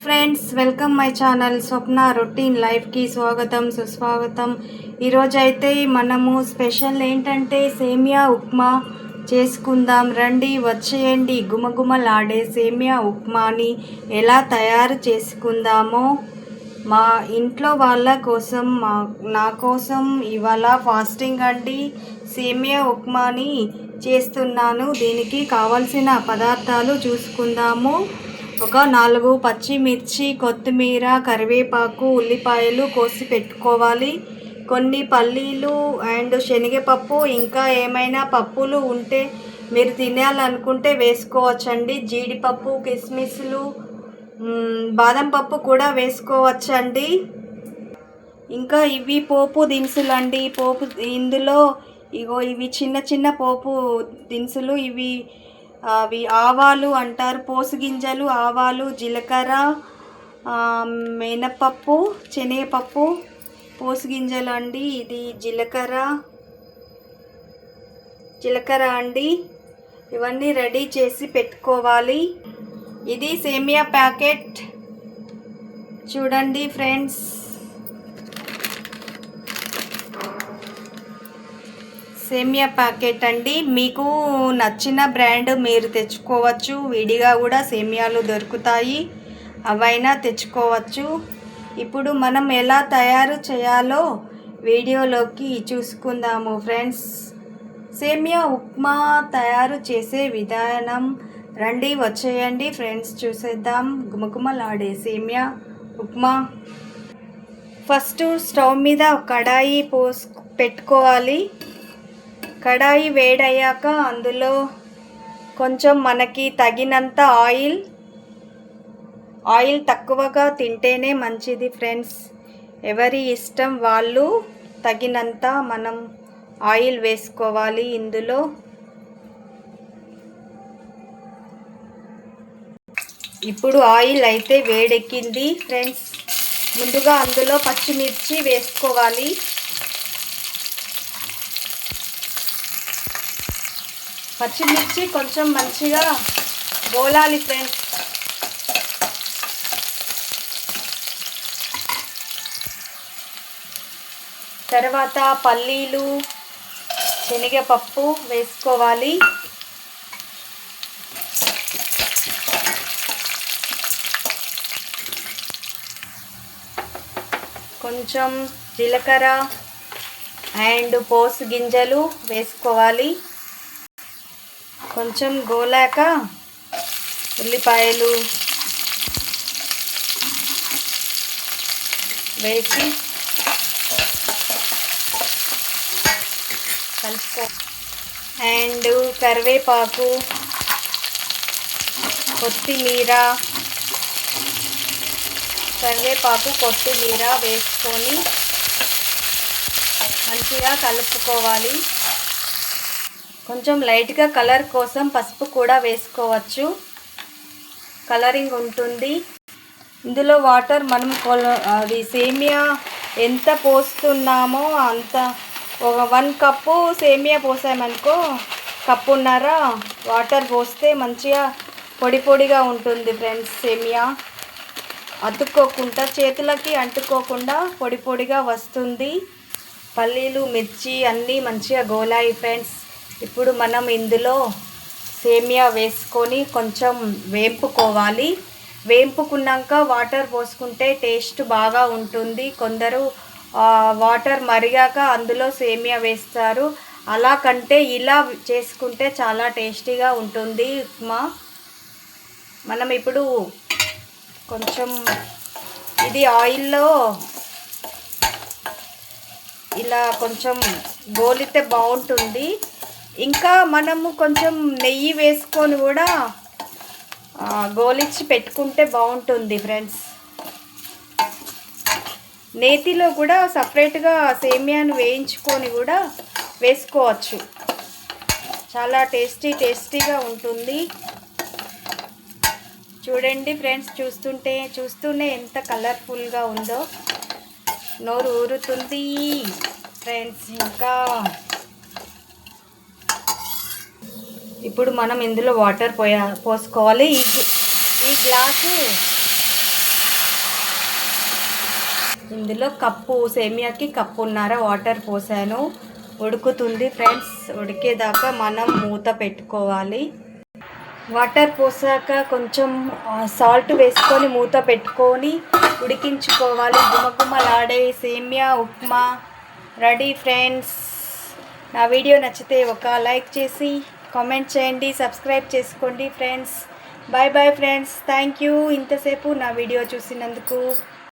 Friends, welcome my channel Swapna routine లైఫ్కి స్వాగతం సుస్వాగతం. ఈరోజు అయితే మనము స్పెషల్ ఏంటంటే సేమియా ఉప్మా చేసుకుందాం. రండి, వచ్చేయండి. గుమగుమలాడే సేమియా ఉప్మాని ఎలా తయారు చేసుకుందామో మా ఇంట్లో వాళ్ళ కోసం నా కోసం ఇవాళ ఫాస్టింగ్ అండి. సేమియా ఉప్మాని చేస్తున్నాను. దీనికి కావలసిన పదార్థాలు చూసుకుందాము. ఒక 4 పచ్చిమిర్చి, కొత్తిమీర, కరివేపాకు, ఉల్లిపాయలు కోసి పెట్టుకోవాలి. కొన్ని పల్లీలు అండ్ శనగపప్పు, ఇంకా ఏమైనా పప్పులు ఉంటే మీరు తినాలనుకుంటే వేసుకోవచ్చండి. జీడిపప్పు, కిస్మిస్లు, బాదం పప్పు కూడా వేసుకోవచ్చండి. ఇంకా ఇవి పోపు దినుసులు అండి. ఇందులో ఇవి చిన్న చిన్న పోపు దినుసులు. అవి ఆవాలు అంటారు, పోసుగింజలు, ఆవాలు, జీలకర్ర, మినపప్పు, శనగపప్పు, పోసుగింజలు అండి. ఇది జీలకర్ర అండి. ఇవన్నీ రెడీ చేసి పెట్టుకోవాలి. ఇది సేమియా ప్యాకెట్ చూడండి ఫ్రెండ్స్. సేమియా ప్యాకెట్ అండి. మీకు నచ్చిన బ్రాండ్ మీరు తెచ్చుకోవచ్చు. విడిగా కూడా సేమియాలు దొరుకుతాయి, అవైనా తెచ్చుకోవచ్చు. ఇప్పుడు మనం ఎలా తయారు చేయాలో వీడియోలోకి చూసుకుందాము ఫ్రెండ్స్. సేమియా ఉప్మా తయారు చేసే విధానం రండి, వచ్చేయండి ఫ్రెండ్స్, చూసేద్దాం గుమగుమలాడే సేమియా ఉప్మా. ఫస్ట్ స్టవ్ మీద కడాయి పెట్టుకోవాలి. కడాయి వేడయ్యాక అందులో కొంచెం మనకి తగినంత ఆయిల్ తక్కువగా తింటేనే మంచిది ఫ్రెండ్స్. ఎవరి ఇష్టం వాళ్ళు తగినంత మనం ఆయిల్ వేసుకోవాలి. ఇందులో ఇప్పుడు ఆయిల్ అయితే వేడెక్కింది ఫ్రెండ్స్. ముందుగా అందులో పచ్చిమిర్చి వేసుకోవాలి. పచ్చిమిర్చి కొంచెం మంచిగా గోలాలి ఫ్రెండ్స్. తర్వాత పల్లీలు, శనగపప్పు వేసుకోవాలి. కొంచెం జీలకర్ర అండ్ పోసు గింజలు వేసుకోవాలి. కొంచెం గోలాక ఉల్లిపాయలు వేసి కలుపుకో. అండ్ కరివేపాకు, కొత్తిమీర వేసుకొని మంచిగా కలుపుకోవాలి. కొంచెం లైట్గా కలర్ కోసం పసుపు కూడా వేసుకోవచ్చు, కలరింగ్ ఉంటుంది. ఇందులో వాటర్ మనం అది సేమియా ఎంత పోస్తున్నామో అంత, ఒక 1 కప్పు సేమియా పోసామనుకో, కప్పున్నర వాటర్ పోస్తే మంచిగా పొడి పొడిగా ఉంటుంది ఫ్రెండ్స్. సేమియా అతుక్కోకుండా, చేతులకి అంటుకోకుండా పొడి పొడిగా వస్తుంది. పల్లీలు, మిర్చి అన్నీ మంచిగా గోలాయి ఫ్రెండ్స్. ఇప్పుడు మనం ఇందులో సేమియా వేసుకొని కొంచెం వేంపుకోవాలి. వేంపుకున్నాక వాటర్ పోసుకుంటే టేస్ట్ బాగా ఉంటుంది. కొందరు వాటర్ మరిగాక అందులో సేమియా వేస్తారు. అలా కంటే ఇలా చేసుకుంటే చాలా టేస్టీగా ఉంటుంది ఉప్మా. మనం ఇప్పుడు కొంచెం ఇది ఆయిల్లో ఇలా కొంచెం గోలితే బాగుంటుంది. ఇంకా మనము కొంచెం నెయ్యి వేసుకొని కూడా గోలిచ్చి పెట్టుకుంటే బాగుంటుంది ఫ్రెండ్స్. నేతిలో కూడా సపరేట్గా సేమియాను వేయించుకొని కూడా వేసుకోవచ్చు. చాలా టేస్టీగా ఉంటుంది. చూడండి ఫ్రెండ్స్, చూస్తూనే ఎంత కలర్ఫుల్గా ఉందో, నోరు ఊరుతుంది ఫ్రెండ్స్. ఇంకా ఇప్పుడు మనం ఇందులో వాటర్ పోసుకోవాలి. ఈ గ్లాసు ఇందులో సేమియాకి కప్పున్నర వాటర్ పోసాను. ఉడుకుతుంది ఫ్రెండ్స్. ఉడికేదాకా మనం మూత పెట్టుకోవాలి. వాటర్ పోసాక కొంచెం సాల్ట్ వేసుకొని మూత పెట్టుకొని ఉడికించుకోవాలి. గుమగుమలాడే సేమియా ఉప్మా రెడీ ఫ్రెండ్స్. నా వీడియో నచ్చితే ఒక లైక్ చేసి కామెంట్ చేయండి, సబ్స్క్రైబ్ చేసుకోండి friends. Bye bye friends. Thank you ఇంతసేపు నా వీడియో చూసినందుకు.